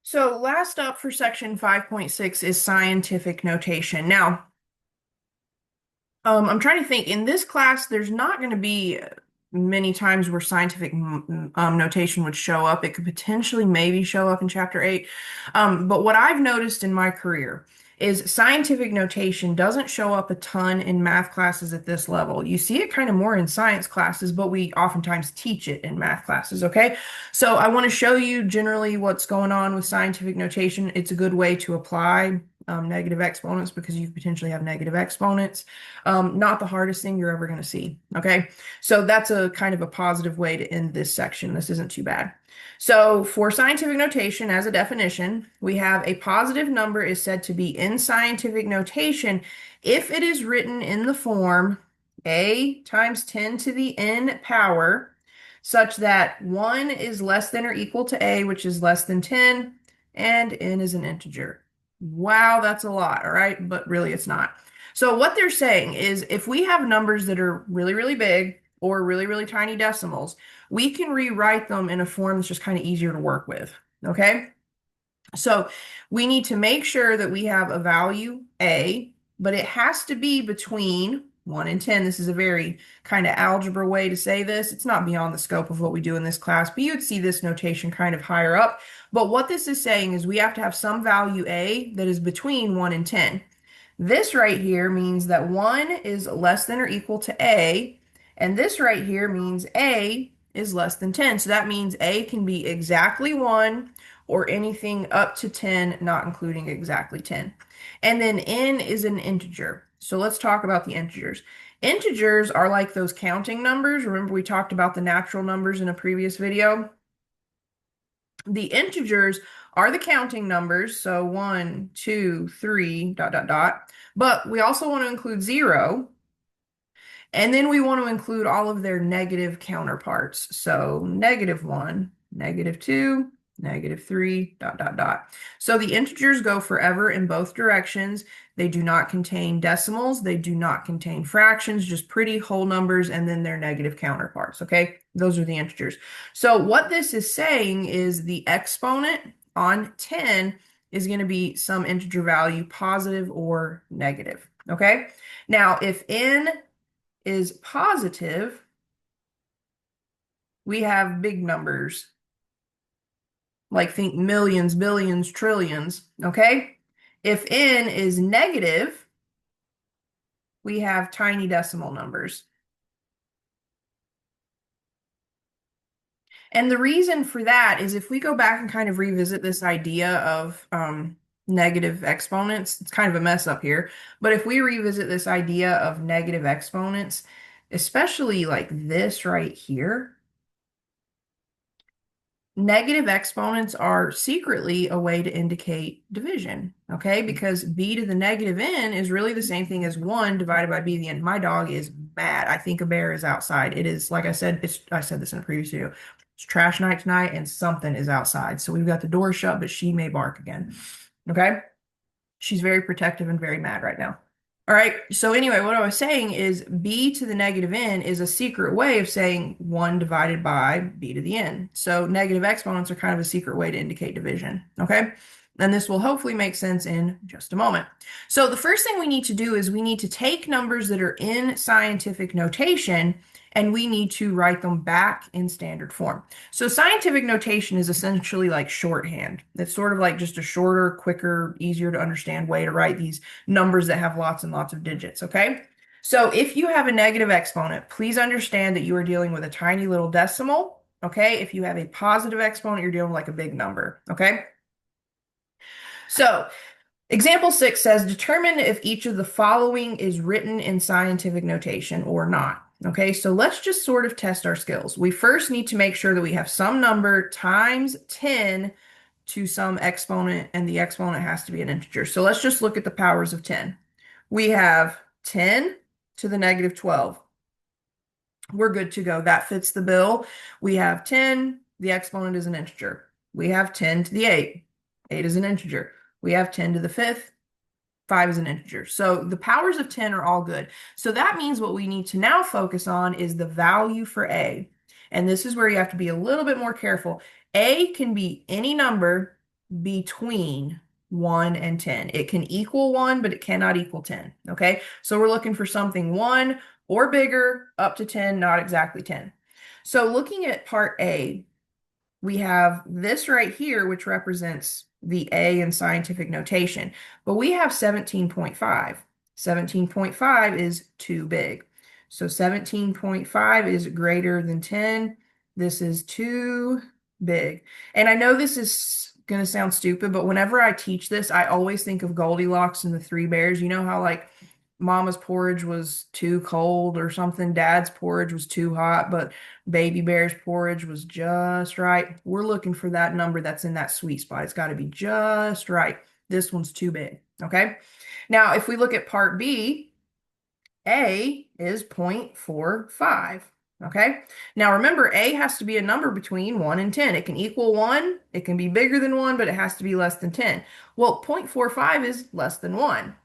So last up for section 5.6 is scientific notation. Now, I'm trying to think. In this class, there's not going to be many times where scientific notation would show up. It could potentially maybe show up in chapter 8. But what I've noticed in my career is scientific notation doesn't show up a ton in math classes at this level. You see it kind of more in science classes, but we oftentimes teach it in math classes, okay? So I want to show you generally what's going on with scientific notation. It's a good way to apply negative exponents because you potentially have negative exponents. Not the hardest thing you're ever going to see. Okay. So that's a kind of a positive way to end this section. This isn't too bad. So for scientific notation, as a definition, we have a positive number is said to be in scientific notation if it is written in the form a times 10 to the n power, such that 1 is less than or equal to a, which is less than 10, and n is an integer. Wow, that's a lot, all right? But really, it's not. So what they're saying is if we have numbers that are really, really big or really, really tiny decimals, we can rewrite them in a form that's just kind of easier to work with, okay? So we need to make sure that we have a value a, but it has to be between 1 and 10. This is a very kind of algebra way to say this. It's not beyond the scope of what we do in this class, but you'd see this notation kind of higher up. But what this is saying is we have to have some value a that is between 1 and 10. This right here means that 1 is less than or equal to a, and this right here means a is less than 10. So that means a can be exactly 1 or anything up to 10, not including exactly 10. And then n is an integer. So let's talk about the integers. Integers are like those counting numbers. Remember we talked about the natural numbers in a previous video? The integers are the counting numbers, so 1, 2, 3, dot, dot, dot. But we also want to include 0, and then we want to include all of their negative counterparts. So -1, -2, -3, dot, dot, dot. So the integers go forever in both directions. They do not contain decimals. They do not contain fractions, just pretty whole numbers and then their negative counterparts, okay? Those are the integers. So what this is saying is the exponent on 10 is going to be some integer value, positive or negative, okay? Now, if n is positive, we have big numbers, like think millions, billions, trillions, okay? If n is negative, we have tiny decimal numbers. And the reason for that is if we go back and kind of revisit this idea of negative exponents, it's kind of a mess up here, but if we revisit this idea of negative exponents, especially like this right here, negative exponents are secretly a way to indicate division, okay? Because b to the negative n is really the same thing as 1 divided by b to the n. My dog is mad. I think a bear is outside. It is, like I said, I said this in a previous video. It's trash night tonight and something is outside. So we've got the door shut, but she may bark again, okay? She's very protective and very mad right now. All right, so anyway, what I was saying is b to the negative n is a secret way of saying 1 divided by b to the n. So negative exponents are kind of a secret way to indicate division, okay? And this will hopefully make sense in just a moment. So the first thing we need to do is we need to take numbers that are in scientific notation and we need to write them back in standard form. So scientific notation is essentially like shorthand. It's sort of like just a shorter, quicker, easier to understand way to write these numbers that have lots and lots of digits, okay? So if you have a negative exponent, please understand that you are dealing with a tiny little decimal, okay? If you have a positive exponent, you're dealing with like a big number, okay? So example 6 says, determine if each of the following is written in scientific notation or not. Okay, so let's just sort of test our skills. We first need to make sure that we have some number times 10 to some exponent, and the exponent has to be an integer. So let's just look at the powers of 10. We have 10 to the negative 12. We're good to go. That fits the bill. We have 10, the exponent is an integer. We have 10 to the 8. 8 is an integer. We have 10 to the 5th. 5 is an integer. So the powers of 10 are all good. So that means what we need to now focus on is the value for a. And this is where you have to be a little bit more careful. A can be any number between 1 and 10. It can equal 1, but it cannot equal 10. Okay, so we're looking for something 1 or bigger up to 10, not exactly 10. So looking at part A, we have this right here, which represents the A in scientific notation, but we have 17.5. 17.5 is too big. So 17.5 is greater than 10. This is too big. And I know this is going to sound stupid, but whenever I teach this, I always think of Goldilocks and the Three Bears. You know how like Mama's porridge was too cold or something, Dad's porridge was too hot, but Baby Bear's porridge was just right. We're looking for that number that's in that sweet spot. It's got to be just right. This one's too big. Okay. Now, if we look at part B, A is 0.45. Okay. Now remember, A has to be a number between 1 and 10. It can equal 1, it can be bigger than 1, but it has to be less than 10. Well, 0.45 is less than 1.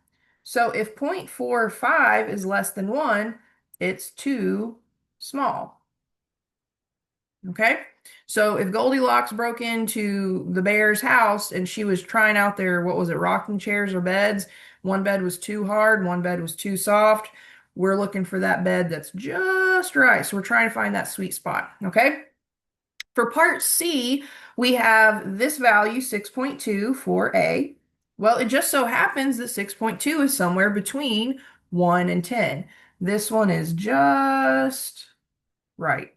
So if 0.45 is less than 1, it's too small. Okay? So if Goldilocks broke into the bear's house and she was trying out their, what was it, rocking chairs or beds, one bed was too hard, one bed was too soft, we're looking for that bed that's just right. So we're trying to find that sweet spot. Okay? For part C, we have this value, 6.2 for A. Well, it just so happens that 6.2 is somewhere between 1 and 10. This one is just right.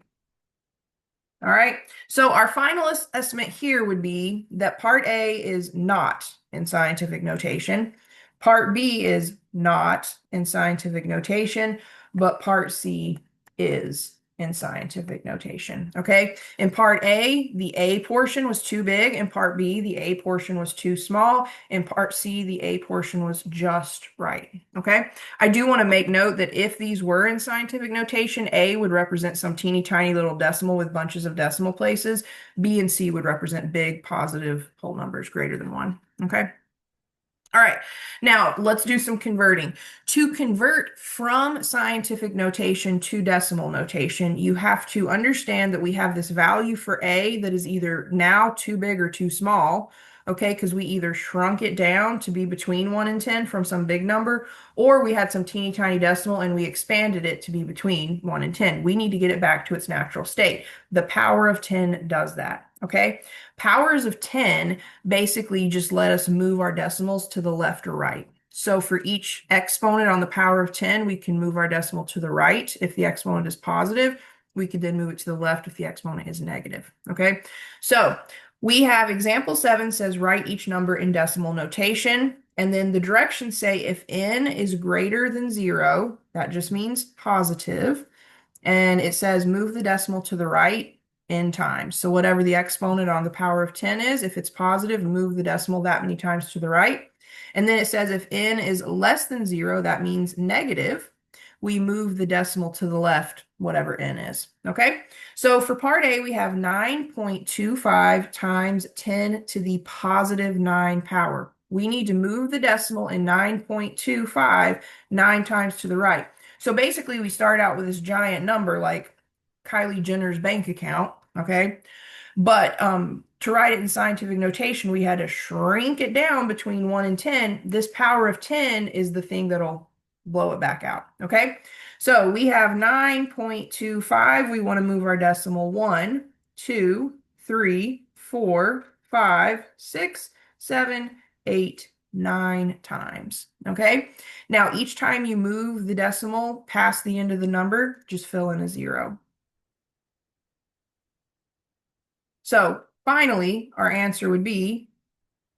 All right, so our final estimate here would be that part A is not in scientific notation. Part B is not in scientific notation, but part C is in scientific notation. Okay, in part A, the A portion was too big. In part B, the A portion was too small. In part C, the A portion was just right. Okay, I do want to make note that if these were in scientific notation, A would represent some teeny tiny little decimal with bunches of decimal places. B and C would represent big positive whole numbers greater than 1. Okay. All right, now let's do some converting. To convert from scientific notation to decimal notation, you have to understand that we have this value for A that is either now too big or too small, okay, because we either shrunk it down to be between 1 and 10 from some big number, or we had some teeny tiny decimal and we expanded it to be between 1 and 10. We need to get it back to its natural state. The power of 10 does that, okay? Powers of 10 basically just let us move our decimals to the left or right. So for each exponent on the power of 10, we can move our decimal to the right. If the exponent is positive, we could then move it to the left if the exponent is negative. Okay, so we have example 7 says write each number in decimal notation. And then the directions say if n is greater than 0, that just means positive. And it says move the decimal to the right n times. So whatever the exponent on the power of 10 is, if it's positive, move the decimal that many times to the right. And then it says if n is less than 0, that means negative. We move the decimal to the left, whatever n is. Okay? So for part A, we have 9.25 times 10 to the positive 9 power. We need to move the decimal in 9.25 9 times to the right. So basically, we start out with this giant number like Kylie Jenner's bank account, okay? But to write it in scientific notation, we had to shrink it down between 1 and 10. This power of 10 is the thing that'll blow it back out, okay? So we have 9.25. We want to move our decimal 1, 2, 3, 4, 5, 6, 7, 8, 9 times, okay? Now, each time you move the decimal past the end of the number, just fill in a 0. So finally, our answer would be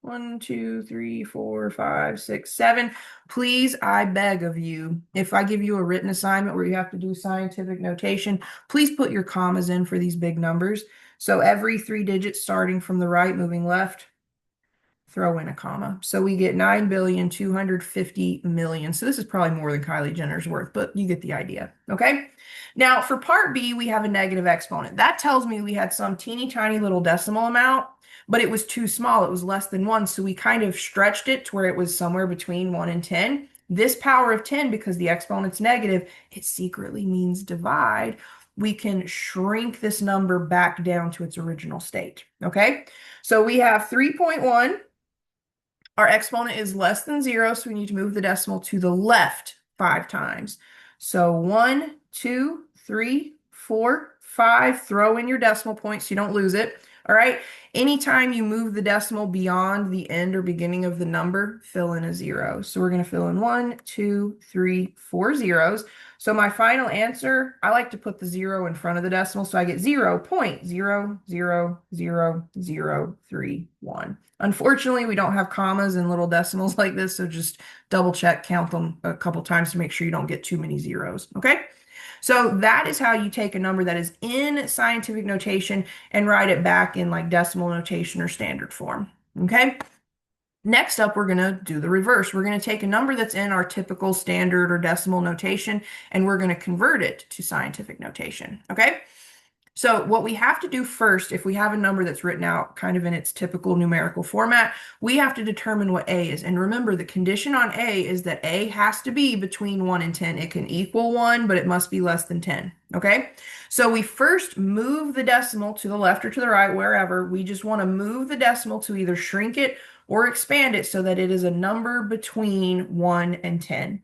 1, 2, 3, 4, 5, 6, 7. Please, I beg of you, if I give you a written assignment where you have to do scientific notation, please put your commas in for these big numbers. So every 3 digits starting from the right, moving left, throw in a comma. So we get 9,250,000,000. So this is probably more than Kylie Jenner's worth, but you get the idea. Okay. Now for part B, we have a negative exponent. That tells me we had some teeny tiny little decimal amount, but it was too small. It was less than 1. So we kind of stretched it to where it was somewhere between 1 and 10. This power of 10, because the exponent's negative, it secretly means divide. we can shrink this number back down to its original state. Okay, so we have 3.1. Our exponent is less than 0, so we need to move the decimal to the left 5 times. So 1, 2, 3, 4, 5. Throw in your decimal point so you don't lose it. All right. Anytime you move the decimal beyond the end or beginning of the number, fill in a 0. So we're going to fill in 1, 2, 3, 4 zeros. So my final answer, I like to put the 0 in front of the decimal, so I get 0.0000031. Unfortunately, we don't have commas and little decimals like this, so just double check, count them a couple times to make sure you don't get too many zeros, okay? So that is how you take a number that is in scientific notation and write it back in like decimal notation or standard form, okay? Next up, we're going to do the reverse. We're going to take a number that's in our typical standard or decimal notation, and we're going to convert it to scientific notation, okay? So what we have to do first, if we have a number that's written out kind of in its typical numerical format, we have to determine what A is. And remember, the condition on A is that A has to be between 1 and 10. It can equal 1, but it must be less than 10. Okay? So we first move the decimal to the left or to the right, wherever. We just want to move the decimal to either shrink it or expand it so that it is a number between 1 and 10.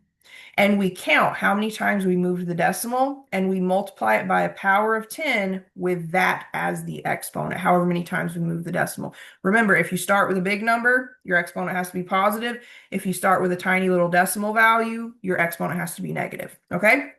And we count how many times we moved the decimal, and we multiply it by a power of 10 with that as the exponent, however many times we move the decimal. Remember, if you start with a big number, your exponent has to be positive. If you start with a tiny little decimal value, your exponent has to be negative, okay?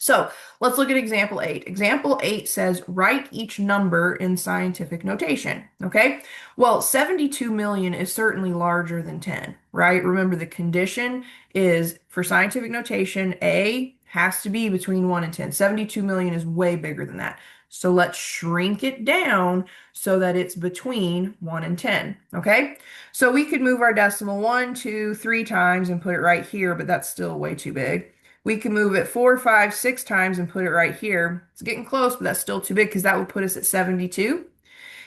So let's look at example 8. Example 8 says, write each number in scientific notation, okay? Well, 72 million is certainly larger than 10, right? Remember, the condition is for scientific notation, A has to be between 1 and 10. 72 million is way bigger than that. So let's shrink it down so that it's between 1 and 10, okay? So we could move our decimal 1, 2, 3 times and put it right here, but that's still way too big. We can move it 4, 5, 6 times and put it right here. It's getting close, but that's still too big because that would put us at 72.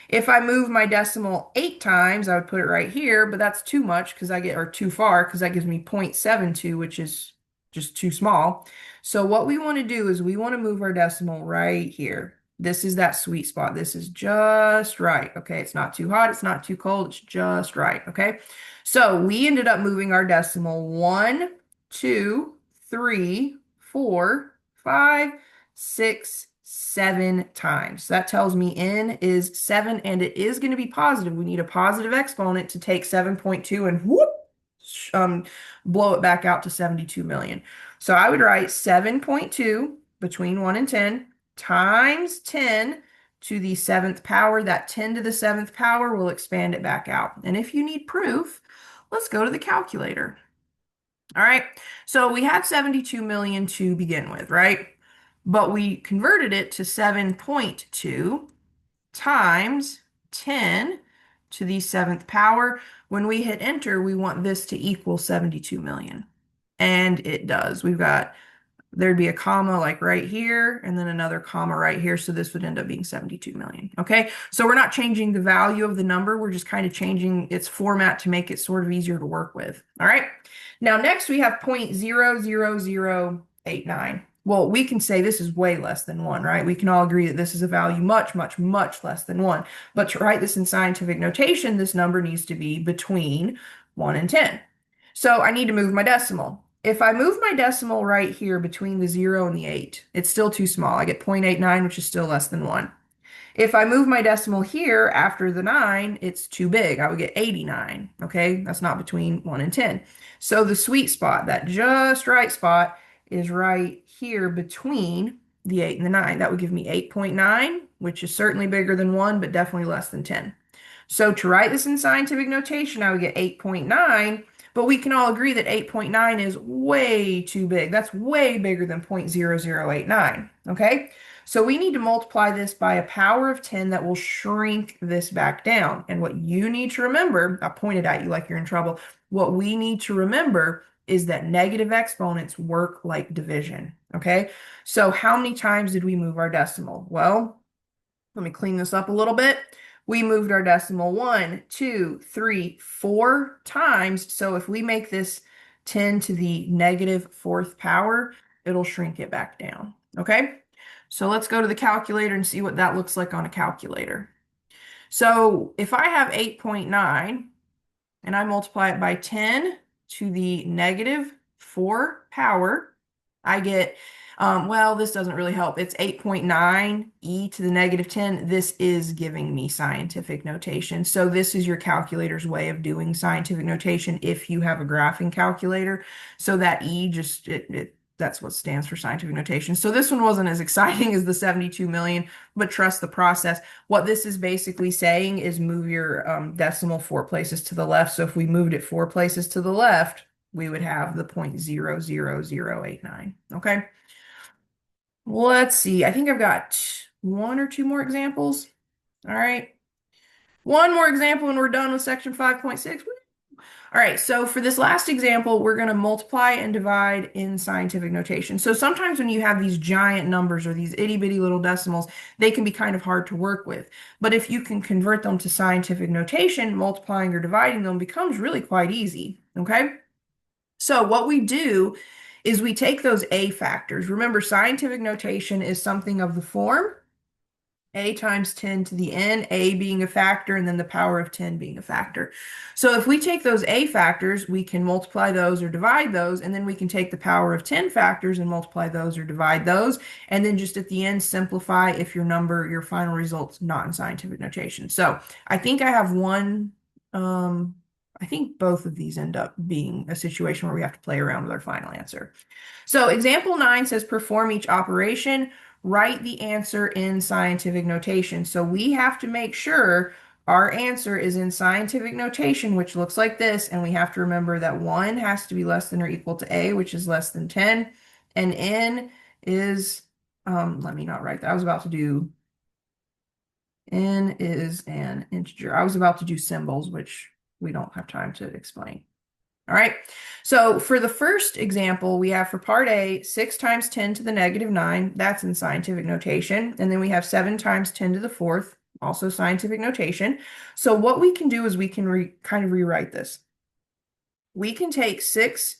If I move my decimal 8 times, I would put it right here, but that's too much because or too far because that gives me 0.72, which is just too small. So what we want to do is we want to move our decimal right here. This is that sweet spot. This is just right. Okay, it's not too hot, it's not too cold, it's just right. Okay, so we ended up moving our decimal 1, 2, 3, 4, 5, 6, 7 times. That tells me n is 7, and it is going to be positive. We need a positive exponent to take 7.2 and whoop, blow it back out to 72 million. So I would write 7.2 between 1 and 10 times 10 to the 7th power. That 10 to the 7th power will expand it back out. And if you need proof, let's go to the calculator. All right, so we had 72 million to begin with, right? But we converted it to 7.2 times 10 to the 7th power. When we hit enter, we want this to equal 72 million. And it does. There'd be a comma like right here and then another comma right here. So this would end up being 72 million. Okay. So we're not changing the value of the number. We're just kind of changing its format to make it sort of easier to work with. All right. Now, next we have 0.00089. Well, we can say this is way less than 1, right? We can all agree that this is a value much, much, much less than 1. But to write this in scientific notation, this number needs to be between 1 and 10. So I need to move my decimal. If I move my decimal right here between the 0 and the 8, it's still too small. I get 0.89, which is still less than 1. If I move my decimal here after the 9, it's too big. I would get 89, okay? That's not between 1 and 10. So the sweet spot, that just right spot, is right here between the 8 and the 9. That would give me 8.9, which is certainly bigger than 1, but definitely less than 10. So to write this in scientific notation, I would get 8.9, but we can all agree that 8.9 is way too big. That's way bigger than 0.0089, okay? So we need to multiply this by a power of 10 that will shrink this back down. And what you need to remember, I pointed at you like you're in trouble, what we need to remember is that negative exponents work like division, okay? So how many times did we move our decimal? Well, let me clean this up a little bit. We moved our decimal 1, 2, 3, 4 times. So if we make this 10 to the negative 4th power, it'll shrink it back down, okay? So let's go to the calculator and see what that looks like on a calculator. So if I have 8.9 and I multiply it by 10 to the negative 4 power, I get, well, this doesn't really help. It's 8.9 e to the negative 10. This is giving me scientific notation. So this is your calculator's way of doing scientific notation if you have a graphing calculator. So that e just, that's what stands for scientific notation. So this one wasn't as exciting as the 72 million, but trust the process. What this is basically saying is move your decimal 4 places to the left. So if we moved it 4 places to the left, we would have the 0.00089. Okay. Let's see. I think I've got 1 or 2 more examples. All right. One more example and we're done with section 5.6. All right, so for this last example, we're going to multiply and divide in scientific notation. So sometimes when you have these giant numbers or these itty bitty little decimals, they can be kind of hard to work with. But if you can convert them to scientific notation, multiplying or dividing them becomes really quite easy, okay? So what we do is we take those A factors. Remember, scientific notation is something of the form a times 10 to the n, a being a factor, and then the power of 10 being a factor. So if we take those a factors, we can multiply those or divide those, and then we can take the power of 10 factors and multiply those or divide those, and then just at the end simplify if your number, your final result's not in scientific notation. So I think I have one, I think both of these end up being a situation where we have to play around with our final answer. So example 9 says perform each operation, write the answer in scientific notation. So we have to make sure our answer is in scientific notation, which looks like this, and we have to remember that 1 has to be less than or equal to a, which is less than 10, and n is, let me not write that. I was about to do, n is an integer. I was about to do symbols, which we don't have time to explain. All right, so for the first example, we have for part A, 6 times 10 to the negative 9, that's in scientific notation. And then we have 7 times 10 to the 4th, also scientific notation. So what we can do is we can kind of rewrite this. We can take 6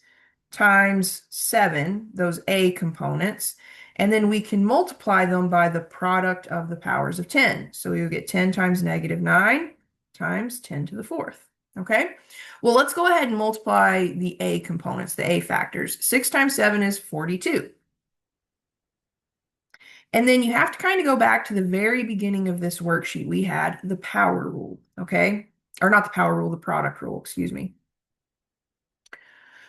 times 7, those A components, and then we can multiply them by the product of the powers of 10. So we will get 10 times negative 9 times 10 to the 4th. Okay, well, let's go ahead and multiply the A components, the A factors. 6 times 7 is 42. And then you have to kind of go back to the very beginning of this worksheet. We had the power rule, okay? Or not the power rule, the product rule, excuse me.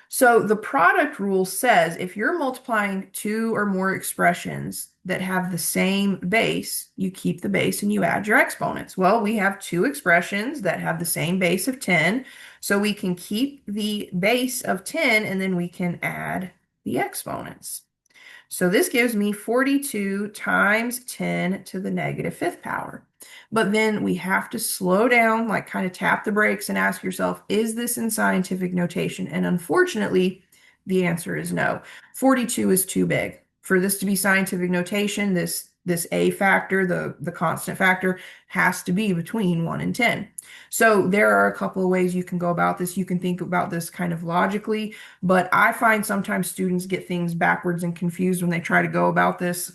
So the product rule says if you're multiplying 2 or more expressions that have the same base, you keep the base and you add your exponents. Well, we have 2 expressions that have the same base of 10, so we can keep the base of 10 and then we can add the exponents. So this gives me 42 times 10 to the negative 5th power. But then we have to slow down, like kind of tap the brakes and ask yourself, is this in scientific notation? And unfortunately, the answer is no. 42 is too big. For this to be scientific notation, this A factor, the constant factor, has to be between 1 and 10. So there are a couple of ways you can go about this. You can think about this kind of logically, but I find sometimes students get things backwards and confused when they try to go about this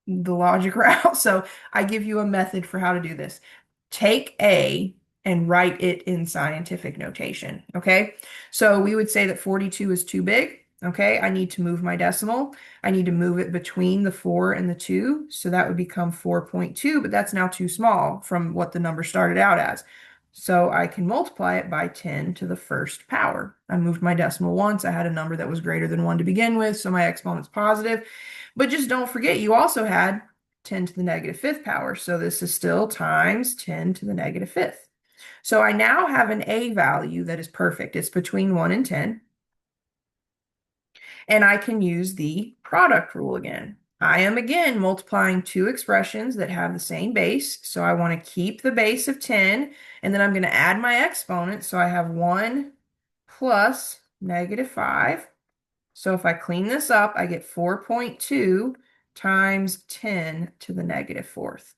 the logic route. So I give you a method for how to do this. Take A and write it in scientific notation, okay? So we would say that 42 is too big. Okay, I need to move my decimal. I need to move it between the 4 and the 2. So that would become 4.2, but that's now too small from what the number started out as. So I can multiply it by 10 to the 1st power. I moved my decimal once. I had a number that was greater than 1 to begin with, so my exponent's positive. But just don't forget, you also had 10 to the negative 5th power. So this is still times 10 to the negative 5th. So I now have an A value that is perfect. It's between 1 and 10. And I can use the product rule again. I am again multiplying 2 expressions that have the same base. So I want to keep the base of 10, and then I'm going to add my exponent. So I have 1 plus negative 5. So if I clean this up, I get 4.2 times 10 to the negative 4th.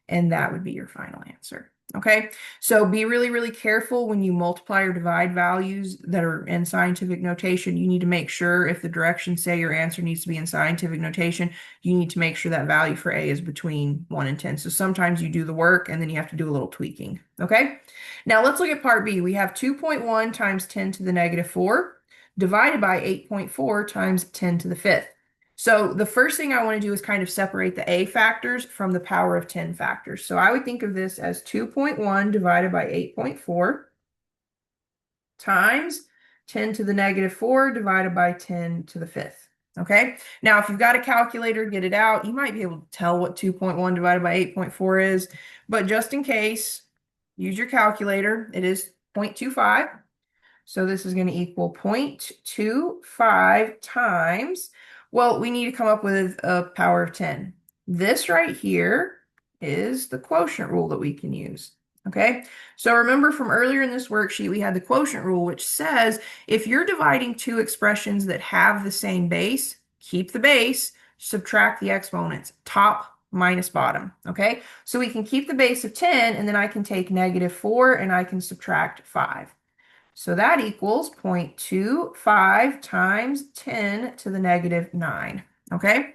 And that would be your final answer. Okay, so be really, really careful when you multiply or divide values that are in scientific notation. You need to make sure if the directions say your answer needs to be in scientific notation, you need to make sure that value for A is between 1 and 10. So sometimes you do the work and then you have to do a little tweaking. Okay, now let's look at part B. We have 2.1 times 10 to the negative 4 divided by 8.4 times 10 to the fifth. So the first thing I want to do is kind of separate the A factors from the power of 10 factors. So I would think of this as 2.1 divided by 8.4 times 10 to the negative 4 divided by 10 to the fifth. Okay, now if you've got a calculator, get it out. You might be able to tell what 2.1 divided by 8.4 is, but just in case, use your calculator. It is 0.25. So this is going to equal 0.25 times, well, we need to come up with a power of 10. This right here is the quotient rule that we can use. Okay, so remember from earlier in this worksheet, we had the quotient rule, which says if you're dividing two expressions that have the same base, keep the base, subtract the exponents, top minus bottom. Okay, so we can keep the base of 10, and then I can take negative 4 and I can subtract 5. So that equals 0.25 times 10 to the negative 9. Okay,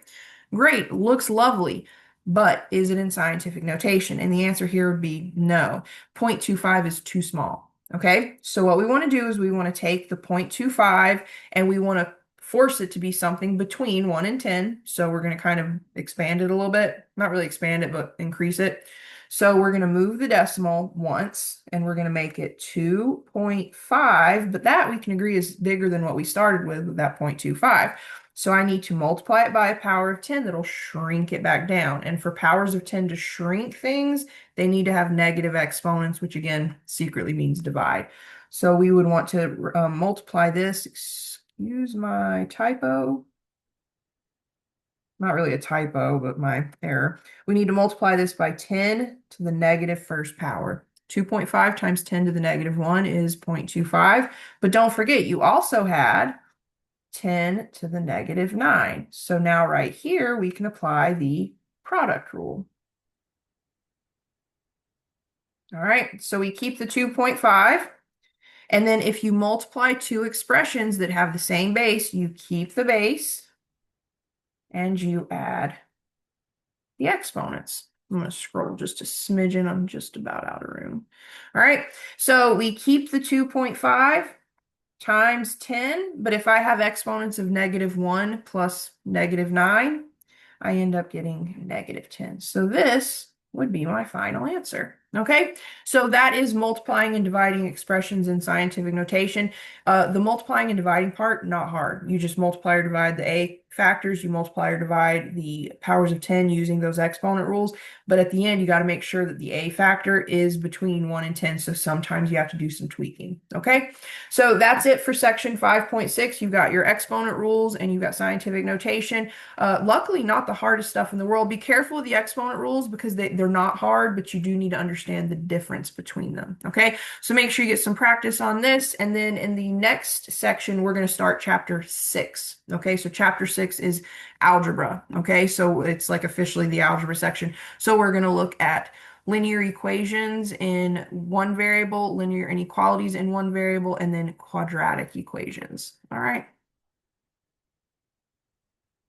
great, looks lovely, but is it in scientific notation? And the answer here would be no. 0.25 is too small. Okay, so what we want to do is we want to take the 0.25 and we want to force it to be something between 1 and 10. So we're going to kind of expand it a little bit. Not really expand it, but increase it. So we're going to move the decimal once, and we're going to make it 2.5, but that we can agree is bigger than what we started with that 0.25. So I need to multiply it by a power of 10 that'll shrink it back down. And for powers of 10 to shrink things, they need to have negative exponents, which again, secretly means divide. So we would want to multiply this, excuse my typo, not really a typo, but my error. We need to multiply this by 10 to the negative first power. 2.5 times 10 to the negative 1 is 0.25. But don't forget, you also had 10 to the negative 9. So now right here, we can apply the product rule. All right, so we keep the 2.5. And then if you multiply two expressions that have the same base, you keep the base and you add the exponents. I'm going to scroll just a smidgen. I'm just about out of room. All right, so we keep the 2.5 times 10, but if I have exponents of negative 1 plus negative 9, I end up getting negative 10. So this would be my final answer. Okay, so that is multiplying and dividing expressions in scientific notation. The multiplying and dividing part, not hard. You just multiply or divide the A factors, you multiply or divide the powers of 10 using those exponent rules. But at the end, you got to make sure that the A factor is between 1 and 10. So sometimes you have to do some tweaking. Okay, so that's it for section 5.6. You've got your exponent rules and you've got scientific notation. Luckily, not the hardest stuff in the world. Be careful with the exponent rules because they're not hard, but you do need to understand the difference between them. Okay, so make sure you get some practice on this. And then in the next section, we're going to start chapter 6. Okay, so chapter 6 is algebra. Okay, so it's like officially the algebra section. So we're going to look at linear equations in one variable, linear inequalities in one variable, and then quadratic equations. All right.